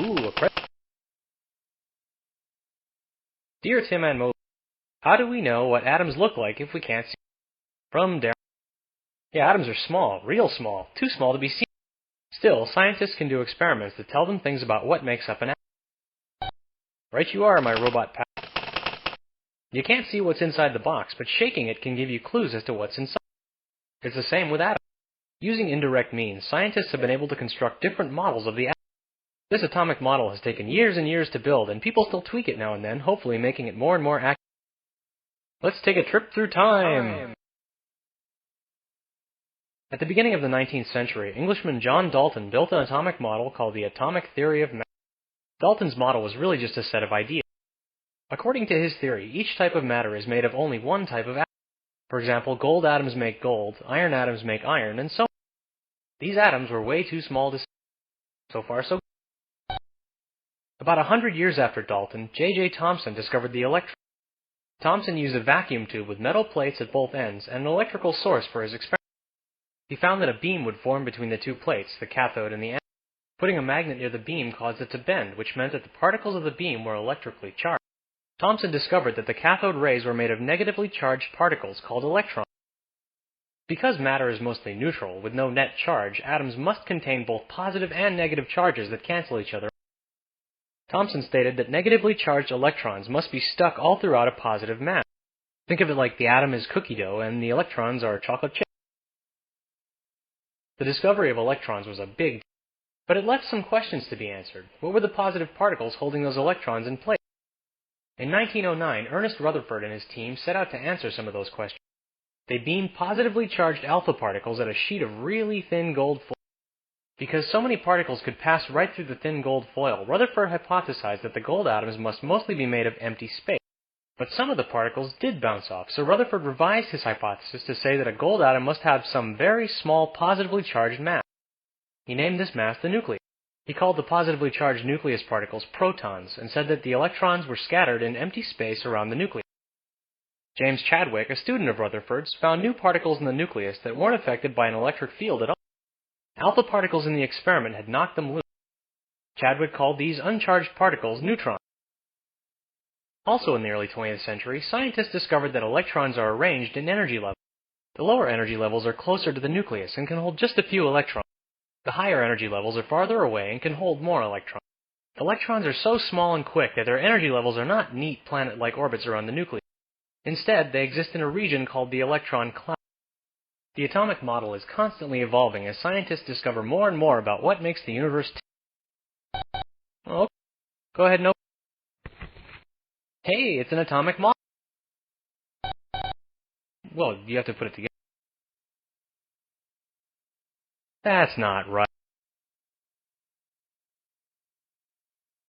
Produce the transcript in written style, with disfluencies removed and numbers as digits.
Ooh, a present. Dear Tim and Mo, how do we know what atoms look like if we can't see them? From Darren. Yeah, atoms are small, real small, too small to be seen. Still, scientists can do experiments that tell them things about what makes up an atom. Right you are, my robot pal. You can't see what's inside the box, but shaking it can give you clues as to what's inside. It's the same with atoms. Using indirect means, scientists have been able to construct different models of the atom. This atomic model has taken years and years to build, and people still tweak it now and then, hopefully making it more and more accurate. Let's take a trip through time. At the beginning of the 19th century, Englishman John Dalton built an atomic model called the atomic theory of matter. Dalton's model was really just a set of ideas. According to his theory, each type of matter is made of only one type of atom. For example, gold atoms make gold, iron atoms make iron, and so on. These atoms were way too small to see. So far, so good. About 100 years after Dalton, J.J. Thomson discovered the electron. Thomson used a vacuum tube with metal plates at both ends and an electrical source for his experiment. He found that a beam would form between the two plates, the cathode and the anode. Putting a magnet near the beam caused it to bend, which meant that the particles of the beam were electrically charged. Thomson discovered that the cathode rays were made of negatively charged particles called electrons. Because matter is mostly neutral, with no net charge, atoms must contain both positive and negative charges that cancel each other out. Thomson stated that negatively charged electrons must be stuck all throughout a positive mass. Think of it like the atom is cookie dough and the electrons are chocolate chips. The discovery of electrons was a big deal, but it left some questions to be answered. What were the positive particles holding those electrons in place? In 1909, Ernest Rutherford and his team set out to answer some of those questions. They beamed positively charged alpha particles at a sheet of really thin gold foil. Because so many particles could pass right through the thin gold foil, Rutherford hypothesized that the gold atoms must mostly be made of empty space. But some of the particles did bounce off, so Rutherford revised his hypothesis to say that a gold atom must have some very small positively charged mass. He named this mass the nucleus. He called the positively charged nucleus particles protons and said that the electrons were scattered in empty space around the nucleus. James Chadwick, a student of Rutherford's, found new particles in the nucleus that weren't affected by an electric field at all. Alpha particles in the experiment had knocked them loose. Chadwick called these uncharged particles neutrons. Also in the early 20th century, scientists discovered that electrons are arranged in energy levels. The lower energy levels are closer to the nucleus and can hold just a few electrons. The higher energy levels are farther away and can hold more electrons. Electrons are so small and quick that their energy levels are not neat planet-like orbits around the nucleus. Instead, they exist in a region called the electron cloud. The atomic model is constantly evolving as scientists discover more and more about what makes the universe tick. Oh, go ahead, no. Hey, it's an atomic model. Well, you have to put it together. That's not right.